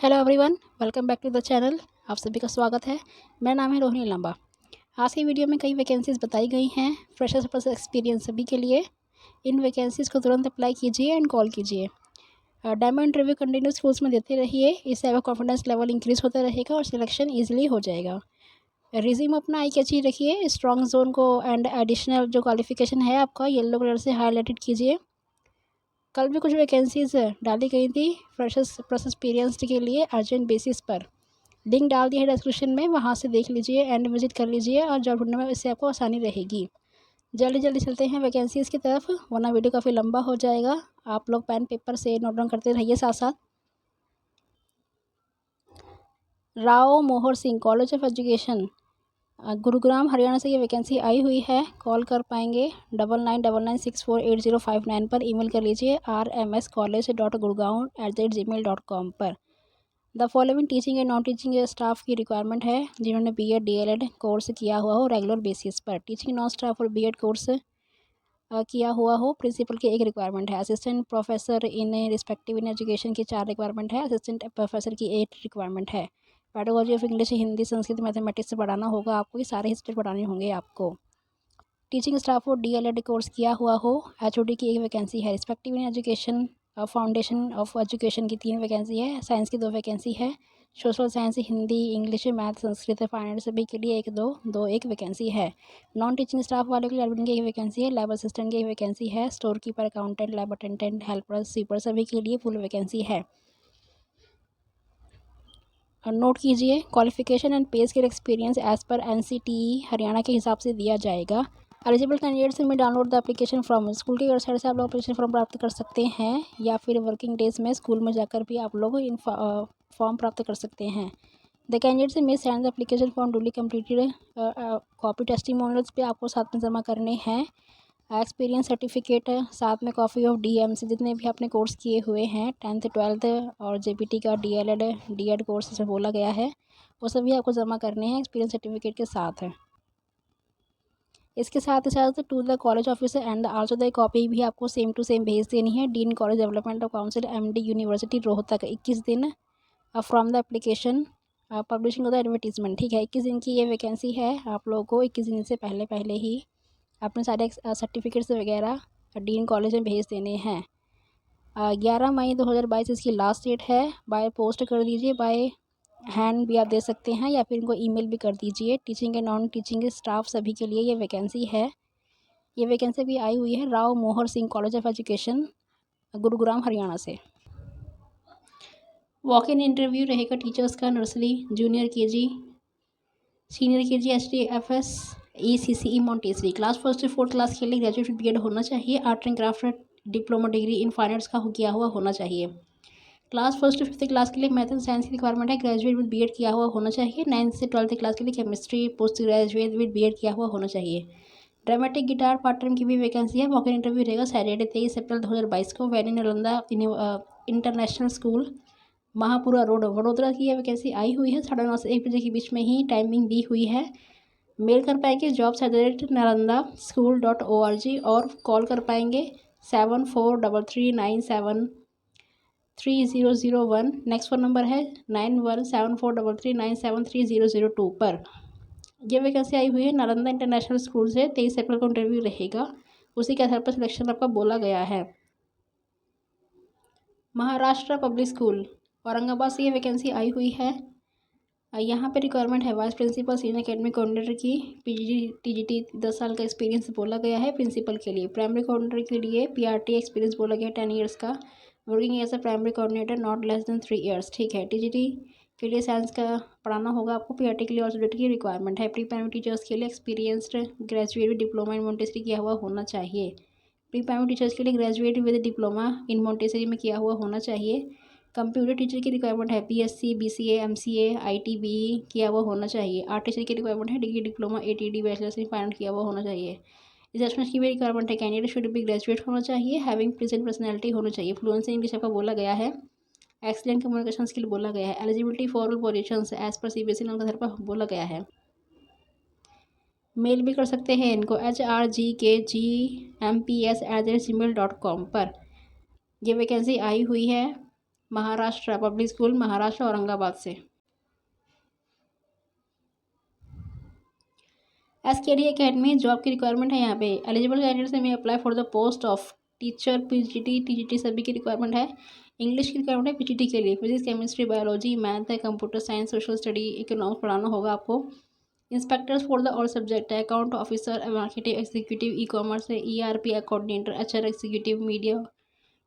Hello everyone, welcome back to the channel. आप सभी का स्वागत है। मेरा नाम है रोहिणी लंबा। आज की वीडियो में कई वैकेंसीज़ बताई गई हैं फ्रेशर्स प्लस एक्सपीरियंस सभी के लिए। इन वैकेंसीज़ को तुरंत अप्लाई कीजिए एंड कॉल कीजिए। डेमो इंटरव्यू कंटिन्यूस कोर्स में देते रहिए, इससे आपका कॉन्फिडेंस लेवल इंक्रीज़ होता रहेगा और सिलेक्शन ईजिली हो जाएगा। रिज्यूम अपना आई कैची रखिए, स्ट्रॉन्ग जोन को एंड एडिशनल जो क्वालिफिकेशन है आपका येलो कलर से हाईलाइटेड कीजिए। कल भी कुछ वैकेंसीज़ डाली गई थी फ्रेशर्स प्लस एक्सपीरियंस्ड के लिए अर्जेंट बेसिस पर। लिंक डाल दिया है डिस्क्रिप्शन में, वहाँ से देख लीजिए एंड विजिट कर लीजिए और जॉब ढूंढने में इससे आपको आसानी रहेगी। जल्दी जल्दी चलते हैं वैकेंसीज़ की तरफ, वरना वीडियो काफ़ी लंबा हो जाएगा। आप लोग पेन पेपर से नोट डाउन करते रहिए साथ साथ। Rao Mohar Singh college of education, Gurugram Haryana से ये वैकेंसी आई हुई है। कॉल कर पाएंगे 9999648059 पर। ईमेल कर लीजिए rmscollege.gurgaon@gmail.com पर। The following teaching and non teaching staff की रिक्वायरमेंट है जिन्होंने बीएड डीएलएड कोर्स किया हुआ हो रेगुलर बेसिस पर। टीचिंग नॉन स्टाफ और बीएड कोर्स किया हुआ हो। प्रिंसिपल की एक रिक्वायरमेंट है। Assistant professor in respective in education की 4 रिक्वायरमेंट है। असिस्टेंट प्रोफेसर की 8 रिक्वायरमेंट है। Pedagogy of English, Hindi, Sanskrit, mathematics से पढ़ाना होगा आपको, ये सारे हिस्ट्री पढ़ाने होंगे आपको। टीचिंग स्टाफ हो डीएलएड कोर्स किया हुआ हो। एचओडी की एक वैकेंसी है। Respective in education foundation of education की 3 वैकेंसी है। साइंस की 2 वैकेंसी है। Social science, Hindi, English, math, Sanskrit, finance सभी के लिए 1 वैकेंसी है। नॉन टीचिंग स्टाफ वाले के लिए एडमिन की 1 वैकेंसी है। लैब असिस्टेंट की 1 वैकेंसी है। Store keeper, accountant, lab attendant, helper, sweeper सभी के लिए फुल वैकेंसी है। नोट कीजिए, qualification and pay scale experience as per NCTE Haryana के हिसाब से दिया जाएगा। एलिजिबल कैंडिडेट्स में download the application form, school की वेबसाइट से आप लोग एप्लीकेशन फॉर्म प्राप्त कर सकते हैं या फिर वर्किंग डेज में स्कूल में जाकर भी आप लोग इन फॉर्म प्राप्त कर सकते हैं। द कैंडिडेट्स में send the application form duly completed. Copy testimonials पे आपको साथ में जमा करने हैं। एक्सपीरियंस सर्टिफिकेट, साथ में कॉपी ऑफ डीएमसी जितने भी आपने कोर्स किए हुए हैं 10th 12th और जेपीटी का डीएलएड डीएड कोर्स से बोला गया है, वो सभी आपको जमा करने हैं एक्सपीरियंस सर्टिफिकेट के साथ। इसके साथ ही साथ to the college officer and also the copy भी आपको सेम टू सेम भेज देनी है। Dean college development of council MD university Rohtak 21 दिन from the application publishing of the advertisement. ठीक है, 21 दिन की ये वैकेंसी है। आप लोगों को 21 दिन से पहले पहले ही अपने सारे सर्टिफिकेट्स वगैरह डीन कॉलेज में भेज देने हैं। 11 मई 2022 इसकी लास्ट डेट है। बाय पोस्ट कर दीजिए, बाय हैंड भी आप दे सकते हैं या फिर इनको ईमेल भी कर दीजिए। Teaching and non teaching staff सभी के लिए ये वैकेंसी है। ये वैकेंसी भी आई हुई है Rao Mohar Singh college of education, Gurugram Haryana से। वॉक इन इंटरव्यू रहेगा टीचर्स का, nursery, junior KG, senior KG, HDFS, ECCE Montessori. Class 1 से 4th क्लास के लिए ग्रेजुएट बीएड होना चाहिए। Art and craft diploma degree in fine arts का किया हुआ होना चाहिए। क्लास 1 से 5th क्लास के लिए मैथ एंड साइंस की रिक्वायरमेंट है। ग्रेजुएट विद बीएड किया हुआ होना चाहिए। 9th से 12th क्लास के लिए chemistry post graduate with BEd किया हुआ होना चाहिए। ड्रामेटिक गिटार पार्ट टाइम की भी वैकेंसी है। वॉक इन इंटरव्यू रहेगा सैटरडे 23 अप्रैल 2022 को वैनी Nalanda international school, Mahapura road, Vadodara की यह वैकेंसी आई हुई है। 9:30 से 1 बजे के बीच में ही टाइमिंग दी हुई है। मेल कर पाएंगे jobs@nalandaSchool.org और कॉल कर पाएंगे 7433973001। नेक्स्ट फ़ोन नंबर है 917433973002 पर। यह वैकेंसी आई हुई है नालंदा इंटरनेशनल स्कूल से। 23 अप्रैल को इंटरव्यू रहेगा, उसी के आधार पर सिलेक्शन आपका बोला गया है। महाराष्ट्र पब्लिक स्कूल औरंगाबाद से ये वैकेंसी आई हुई है। यहाँ पे रिक्वायरमेंट है vice principal, senior academic coordinator की, पीजी टीजीटी 10 साल का एक्सपीरियंस बोला गया है प्रिंसिपल के लिए। प्राइमरी कोऑर्डिनेटर के लिए पीआरटी एक्सपीरियंस बोला गया है 10 ईयर्स का। Working as a primary coordinator not less than 3 years. ठीक है, टीजीटी के लिए साइंस का पढ़ाना होगा आपको। पीआरटी के लिए और सब्जेक्ट की रिक्वायरमेंट है। प्री प्राइमरी टीचर्स के लिए experienced graduate diploma in Montessori किया हुआ होना चाहिए। प्री प्राइमरी टीचर्स के लिए graduate with diploma in Montessori में किया हुआ होना चाहिए। कंप्यूटर टीचर की रिक्वायरमेंट है बीएससी, बीसीए, एमसीए, आईटीबीई किया हुआ होना चाहिए। आर्ट टीचर की रिक्वायरमेंट है degree diploma ATD bachelors in finance किया हुआ होना चाहिए। रिसर्चमेंट की भी रिक्वायरमेंट है। कैंडिडेट शुड बी ग्रेजुएट होना चाहिए, हैविंग प्रेजेंट पर्सनैलिटी होना चाहिए। फ्लुएंसी इंग्लिश आपका बोला गया है। एक्सीलेंट कम्युनिकेशन स्किल बोला गया है। Eligibility for all positions as per CBSE norm के आधार पर बोला गया है। मेल भी कर सकते हैं इनको HRGKGMPS@gmail.com पर। यह वैकेंसी आई हुई है महाराष्ट्र पब्लिक स्कूल, महाराष्ट्र औरंगाबाद से। SKD एकेडमी जॉब की रिक्वायरमेंट है यहाँ पे। एलिजिबल कैंडिडेट्स में apply for the post of teacher, PGT, TGT सभी की रिक्वायरमेंट है। इंग्लिश की रिक्वायरमेंट है PGT के लिए। फिजिक्स, केमिस्ट्री, बायोलॉजी, मैथ है, computer science, social study, economics पढ़ाना होगा आपको। Inspectors for the all subject है, account officer, marketing executive, e-commerce है, ERP coordinator, HR executive, media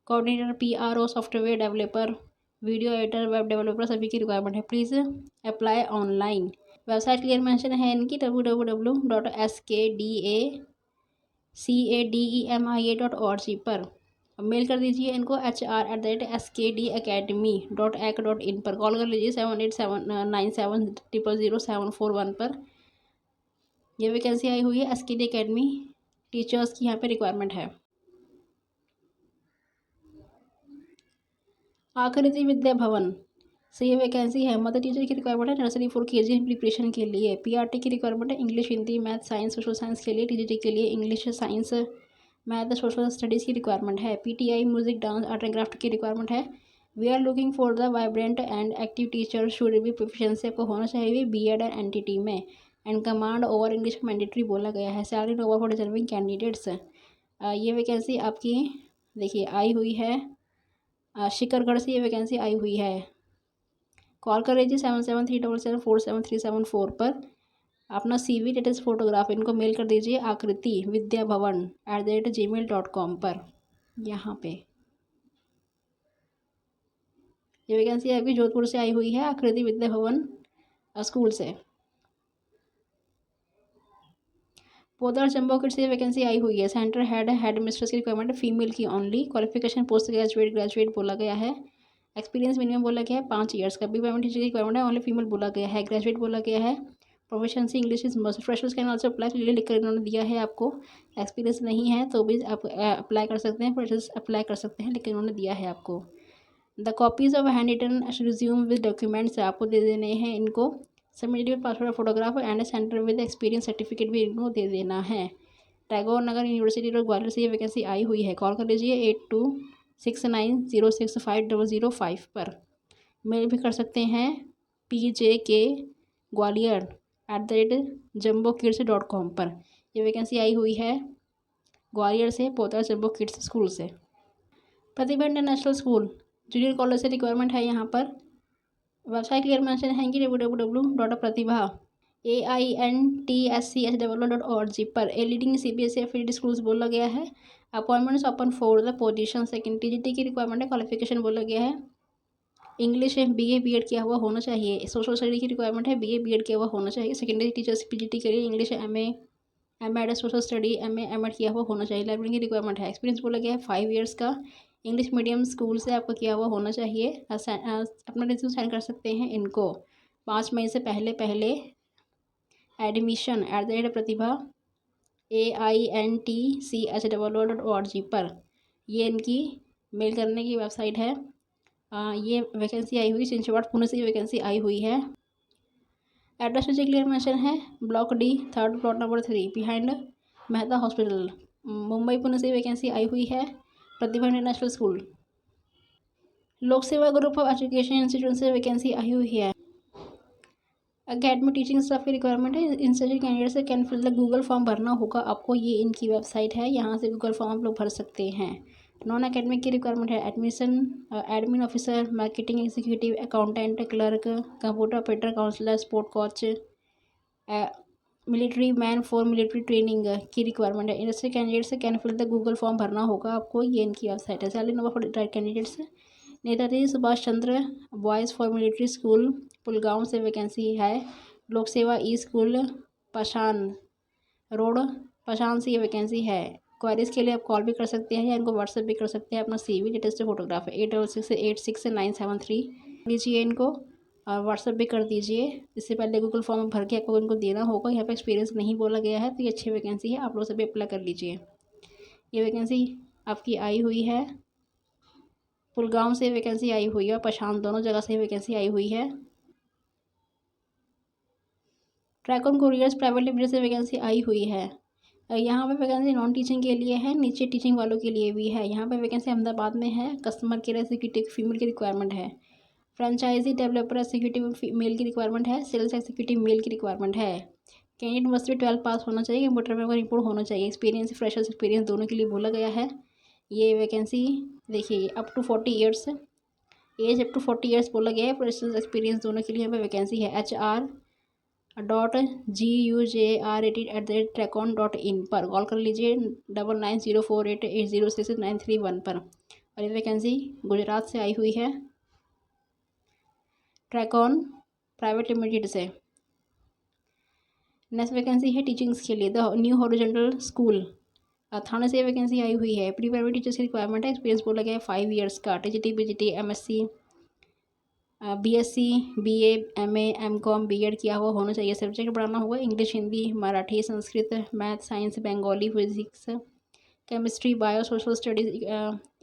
coordinator, PRO, software developer, video editor, web developer सभी की requirement है। Please apply online. Website clear mention है इनकी www.skdacademia.org पर। Mail कर दीजिए इनको hr@skdacademy.ac.in पर। कॉल कर लीजिए 7879700741 पर। ये वैकेंसी आई हुई है SKD एकेडमी टीचर्स की, यहाँ पे रिक्वायरमेंट है। आकृति विद्या भवन से ये वैकेंसी है। मदर टीचर की रिक्वायरमेंट है, नर्सरी 4 KG प्रिपरेशन के लिए। PRT की रिक्वायरमेंट है, English, Hindi, math, science, social science के लिए। TGT के लिए English, science, math, social studies की रिक्वायरमेंट है। PTI music, dance, art and craft की रिक्वायरमेंट है। We are looking for the vibrant and active teacher, should be proficiency आपको होना चाहिए BEd एंड NTT में, and command over English mandatory बोला गया है। Salary over for deserving candidates. ये वैकेंसी आपकी देखिए आई हुई है शिकरगढ़ से, ये वैकेंसी आई हुई है। कॉल कर लीजिए 7737747374 पर। अपना CV लेटेस्ट फोटोग्राफ इनको मेल कर दीजिए आकृति विद्या भवन @gmail.com पर। यहाँ पे ये वैकेंसी अभी जोधपुर से आई हुई है, आकृति विद्या भवन स्कूल से। पोदार जम्बो किट से वैकेंसी आई हुई है। सेंटर हेड मिस्ट्रेस की रिक्वायरमेंट है, फीमेल की ओनली। क्वालिफिकेशन पोस्ट ग्रेजुएट बोला गया है। एक्सपीरियंस मिनिमम बोला गया है 5 ईयर्स का। पेमेंट टीचर की रिक्वायरमेंट है, ओनली फीमेल बोला गया है। ग्रेजुएट बोला गया है। Proficiency English is must. Freshers can also apply, clearly लिखकर इन्होंने दिया है आपको। एक्सपीरियंस नहीं है तो भी आप अप्लाई कर सकते हैं, फ्रेशर्स अप्लाई कर सकते हैं, लेकिन उन्होंने दिया है आपको। The copies of hand written resume with documents आपको दे देने हैं इनको। Submitted passport photograph and centre with experience certificate भी इनको दे देना है। टैगोर नगर यूनिवर्सिटी रोड ग्वालियर से ये वैकेंसी आई हुई है। कॉल कर लीजिए 8269065005 पर। मेल भी कर सकते हैं PJK ग्वालियर @jumbokids.com पर। यह वैकेंसी आई हुई है ग्वालियर से, पोता जम्बो किड्स स्कूल से। प्रतिभा इंटरनेशनल स्कूल जूनियर कॉलेज से रिक्वायरमेंट है यहाँ पर। वेबसाइट क्लियर मेंशन है कि www.pratibha.AINTSCH.org पर। A leading CBSE affiliated schools बोला गया है। Appointments open for the position. Second TGT की रिक्वायरमेंट है। क्वालिफिकेशन बोला गया है इंग्लिश है, BA BEd किया हुआ होना चाहिए। सोशल स्टडी की रिक्वायरमेंट है, BA BEd किया हुआ होना चाहिए। सेकेंडरी टीचर्स PGT के लिए English MA MAd social study MA MAd किया हुआ होना चाहिए। लाइब्रेरी की रिक्वायरमेंट है। एक्सपीरियंस बोला गया है 5 ईयर्स का। इंग्लिश मीडियम स्कूल से आपका किया हुआ होना चाहिए। अपना रिज्यूम सेंड कर सकते हैं इनको 5 मई से पहले एडमिशन @प्रतिभा AINTCH.org पर। ये इनकी मेल करने की वेबसाइट है। ये वैकेंसी आई हुई चिंचवाड़ पुणे से, ये वैकेंसी आई हुई है। एड्रेस नीचे क्लियर मेंशन है, block D 3rd plot number 3 behind Mehta hospital, Mumbai Pune से वैकेंसी आई हुई है। Pratibha international school. Lok Seva group of education institute से वैकेंसी आई हुई है। अकेडमी टीचिंग स्टाफ की रिक्वायरमेंट है। इंस्टीट्यूट कैंडिडेट से can fill the Google form भरना होगा आपको। ये इनकी वेबसाइट है, यहाँ से गूगल फॉर्म आप लोग भर सकते हैं। नॉन अकेडमिक की रिक्वायरमेंट है admin officer, marketing executive, accountant, clerk, computer operator, counsellor, sport coach, military man for military training की रिक्वायरमेंट है। इंडस्ट्री कैंडिडेट से can fill the Google form भरना होगा आपको। ये इनकी वेबसाइट है। Salary number for direct candidates. Netaji Subhash Chandra boys for military school Pulgaon से वैकेंसी है। लोक सेवा ई स्कूल पाषाण रोड पाषाण से ये वैकेंसी है। क्वारीज के लिए आप कॉल भी कर सकते हैं या इनको व्हाट्सएप भी कर सकते हैं। अपना CV लेटेस्ट फोटोग्राफ 86686973 लीजिए इनको और व्हाट्सएप भी कर दीजिए। इससे पहले गूगल फॉर्म भर के आपको इनको देना होगा। यहाँ पे एक्सपीरियंस नहीं बोला गया है, तो ये अच्छी वैकेंसी है, आप लोग सभी अप्लाई कर लीजिए। ये वैकेंसी आपकी आई हुई है, पुलगांव से वैकेंसी आई हुई है, पाषाण दोनों जगह से वैकेंसी आई हुई है। Track on couriers private limited से वैकेंसी आई हुई है। यहाँ पे वैकेंसी नॉन टीचिंग के लिए है, नीचे टीचिंग वालों के लिए भी है। यहाँ पे वैकेंसी अहमदाबाद में है। कस्टमर केयर एग्जीक्यूटिव फीमेल की रिक्वायरमेंट है। फ्रेंचाइजी डेवलपर एग्जीक्यूटिव मेल की रिक्वायरमेंट है। सेल्स एग्जीक्यूटिव मेल की रिक्वायरमेंट है। कैंडिडेट मस्ट भी 12 पास होना चाहिए। कंप्यूटर में रिपोर्ट होना चाहिए। एक्सपीरियंस फ्रेशर्स एक्सपीरियंस दोनों के लिए बोला गया है। ये वैकेंसी देखिए up to 40 years, age up to 40 years बोला गया है। फ्रेशर्स एक्सपीरियंस दोनों के लिए यहाँ पे वैकेंसी है। HR.GUJR@tracon.in पर कॉल कर लीजिए 990488066931 पर। और ये वैकेंसी गुजरात से आई हुई है, ट्रैकॉन प्राइवेट लिमिटेड से। नेक्स्ट वैकेंसी है टीचिंग्स के लिए द न्यू हॉरिजॉन्टल स्कूल, थाने से वैकेंसी आई हुई है। प्री प्राइमरी टीचर्स की रिक्वायरमेंट है। एक्सपीरियंस बोला गया है 5 ईयर्स का। TGT BGT MSc BSc BA MA MCOM BEd किया हुआ होना चाहिए। सब्जेक्ट पढ़ाना होगा English, Hindi, Marathi, Sanskrit, math, science, Bengali, physics, chemistry, bio, social studies,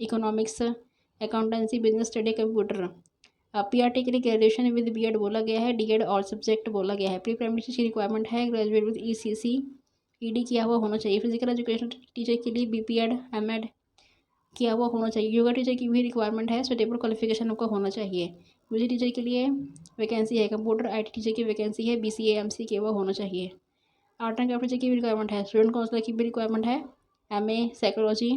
economics, accountancy, business study, computer. PRT के लिए ग्रेजुएशन विद BEd बोला गया है। DEd और सब्जेक्ट बोला गया है। प्री प्राइमरी की रिक्वायरमेंट है। ग्रेजुएट विद ECC ED किया हुआ होना चाहिए। फिजिकल एजुकेशन टीचर के लिए BPEd MEd किया हुआ होना चाहिए। योगा टीचर की भी रिक्वायरमेंट है। सुटेबल क्वालिफिकेशन आपका होना चाहिए। म्यूजिक टीचर के लिए वैकेंसी है। कंप्यूटर IT टीचर की वैकेंसी है। BCA MC किया हुआ होना चाहिए। आर्ट एंड क्राफ्ट टीचर की भी रिक्वायरमेंट है। स्टूडेंट काउंसलर की भी रिक्वायरमेंट है। MA साइकोलॉजी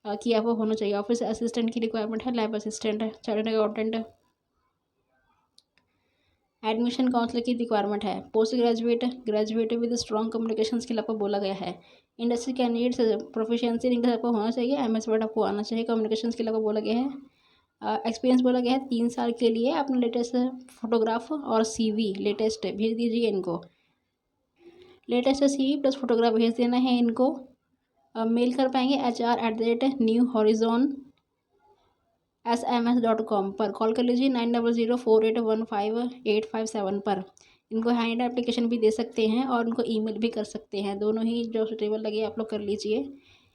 किया हुआ होना चाहिए। ऑफिस असिस्टेंट की रिक्वायरमेंट है। Lab assistant, chartered accountant, admission counsellor की रिक्वायरमेंट है। Post graduate with strong communication skill आपको बोला गया है। इंडस्ट्री कैंडिडेट्स प्रोफिशिएंसी इंग्लिश आपको होना चाहिए। MS वर्ड आपको आना चाहिए। कम्युनिकेशन स्किल आपको बोला गया है। एक्सपीरियंस बोला गया है 3 साल के लिए। अपना लेटेस्ट फोटोग्राफ और CV लेटेस्ट भेज दीजिए इनको। लेटेस्ट CV प्लस फोटोग्राफ भेज देना है इनको। मेल कर पाएंगे HR@newhorizonsms.com पर। कॉल कर लीजिए 9004815857 पर। इनको हैंड एप्लीकेशन भी दे सकते हैं और उनको ईमेल भी कर सकते हैं। दोनों ही जो सुटेबल लगे आप लोग कर लीजिए।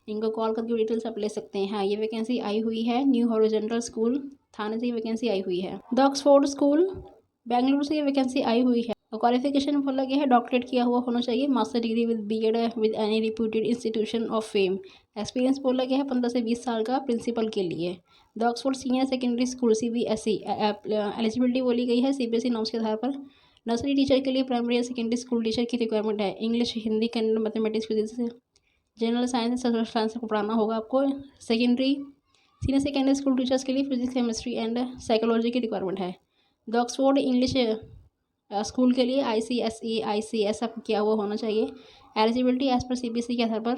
इनको कॉल करके डिटेल्स आप ले सकते हैं। हाँ, ये वैकेंसी आई हुई है। न्यू हॉरिजॉन्टल स्कूल थाने से ये वैकेंसी आई हुई है। द ऑक्सफोर्ड स्कूल बेंगलुरु से ये वैकेंसी आई हुई है। क्वालिफिकेशन बोला गया है डॉक्टरेट किया हुआ होना चाहिए। Master degree with BEd with any reputed institution of fame. Experience बोला गया है 15 से 20 साल का प्रिंसिपल के लिए। The Oxford senior secondary school CBSE eligibility बोली गई है CBSE नॉर्म्स के आधार पर। नर्सरी टीचर के लिए प्राइमरी या सेकेंडरी स्कूल टीचर की रिक्वायरमेंट है। English, Hindi, Kannada, mathematics, physics, general science, social science को पढ़ाना होगा आपको। सीनियर सेकेंडरी स्कूल टीचर्स के लिए फिजिक्स, केमिस्ट्री एंड साइकोलॉजी की रिक्वायरमेंट है। द ऑक्सफोर्ड इंग्लिश स्कूल के लिए ICSE ICS आपको किया हुआ होना चाहिए। एलिजिबिलिटी एज पर CBSE के आधार पर,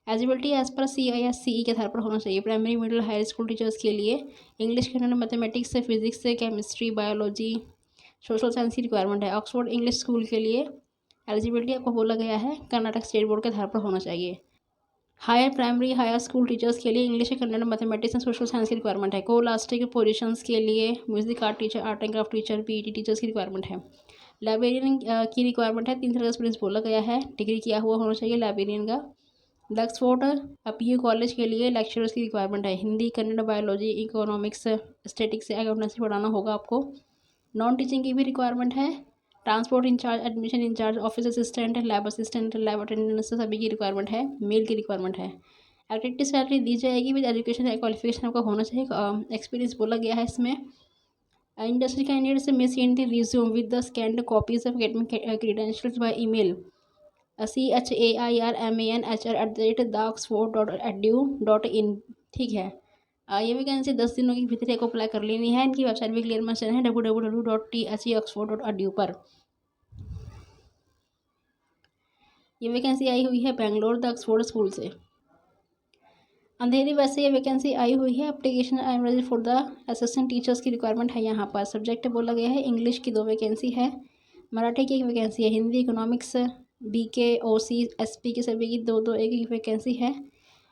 एलिजिबिलिटी एज पर CISCE के आधार पर होना चाहिए। Primary, middle, higher school teachers के लिए English, Kannada, mathematics, physics, chemistry, biology, social science की रिक्वायरमेंट है। ऑक्सफोर्ड इंग्लिश स्कूल के लिए एलिजिबिलिटी आपको बोला गया है कर्नाटक स्टेट बोर्ड के आधार पर होना चाहिए। Higher primary, higher school teachers के लिए English, Kannada, mathematics and social science की रिक्वायरमेंट है। कोलास्टिक पोजीशंस के लिए music art teacher, art and craft teacher, PET teachers की रिक्वायरमेंट है। लाइब्रेरियन की रिक्वायरमेंट है। 3 साल का एक्सपीरियंस बोला गया है। डिग्री किया हुआ होना चाहिए लाइब्रेरियन का। द ऑक्सफोर्ड PU कॉलेज के लिए लेक्चरर्स की रिक्वायरमेंट है। Hindi, Kannada, biology, economics, statics, accountancy पढ़ाना होगा आपको। नॉन टीचिंग की भी रिक्वायरमेंट है। Transport incharge, admission incharge, office assistant, lab assistant, lab attendance सभी की रिक्वायरमेंट है। मेल की रिक्वायरमेंट है। एक्टिविटी सैलरी दी जाएगी विद एजुकेशन या क्वालिफिकेशन आपका होना चाहिए। एक्सपीरियंस बोला गया है इसमें। Industry candidates may send the resume with the scanned copies of academic credentials by email chairmanhr@theoxford.edu.in। ठीक है। ये वैकेंसी 10 दिनों के भीतर को अप्लाई कर लेनी है। इनकी वेबसाइट भी क्लियर मेंशन है www.theoxford.edu पर। ये वैकेंसी आई हुई है बेंगलोर द ऑक्सफोर्ड स्कूल से। अंधेरी वैसे ये वैकेंसी आई हुई है। Application I am ready for the assistant teachers की रिक्वायरमेंट है। यहाँ पर सब्जेक्ट बोला गया है इंग्लिश की 2 वैकेंसी है। मराठी की 1 वैकेंसी है। Hindi, economics, BK OC SP की सभी की 2-2 एक वैकेंसी है।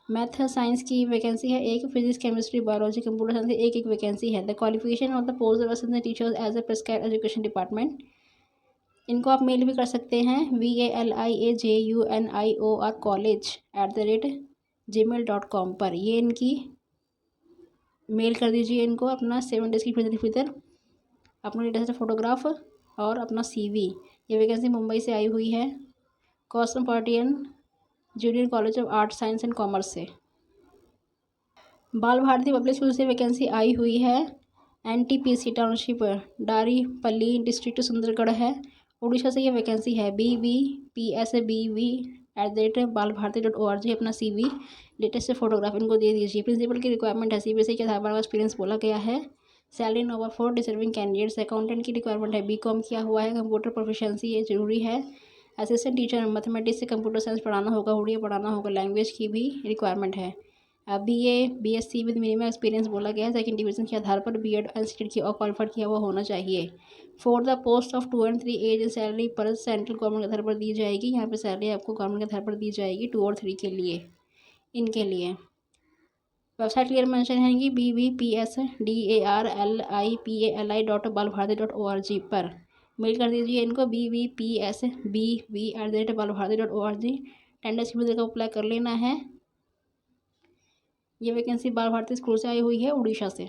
मैथ साइंस की वैकेंसी है 1। Physics, chemistry, biology, computer science की 1-1 वैकेंसी है। The qualification of the post assistant teachers as a prescribed education department. इनको आप मेल भी कर सकते हैं VALIAJUNIOR पर। ये इनकी मेल कर दीजिए इनको अपना 7 डेज़ के भीतर अपना लेटेस्ट फोटोग्राफ और अपना CV। ये वैकेंसी मुंबई से आई हुई है। Cosmopolitan junior college of arts science and commerce से। बाल भारती पब्लिक स्कूल से वैकेंसी आई हुई है। NTPC टाउनशिप डारीपल्ली डिस्ट्रिक्ट सुंदरगढ़ है, उड़ीसा से ये वैकेंसी है। BVPSBV@balbharti.org अपना CV लेटेस्ट फोटोग्राफ इनको दे दीजिए। प्रिंसिपल की रिक्वायरमेंट है CBSE के आधार पर एक्सपीरियंस बोला गया है। Salary nowhere for deserving candidates. Accountant की रिक्वायरमेंट है, BCom किया हुआ है, कंप्यूटर प्रोफिशिएंसी ये जरूरी है। असिस्टेंट टीचर मैथमेटिक्स से कंप्यूटर साइंस पढ़ाना होगा, उड़िया पढ़ाना होगा, लैंग्वेज की भी रिक्वायरमेंट है। BA BSc with minimum experience बोला गया है। सेकंड डिवीजन के आधार पर B.Ed इंस्टीट्यूट की और क्वालिफाइड किया हुआ होना चाहिए। फॉर द पोस्ट ऑफ 2 और 3 एज सैलरी पर सेंट्रल गवर्नमेंट के आधार पर दी जाएगी। यहाँ पे सैलरी आपको गवर्नमेंट के आधार पर दी जाएगी 2 और 3 के लिए। इनके लिए वेबसाइट क्लियर मेंशन है कि BVPSDARLIPALI.balbharti.org पर मेल कर दीजिए इनको BVPSBV@balbharti.org। टेंडर स्कीम को अप्लाई कर लेना है। ये वैकेंसी बाल भारती स्कूल से आई हुई है, उड़ीसा से।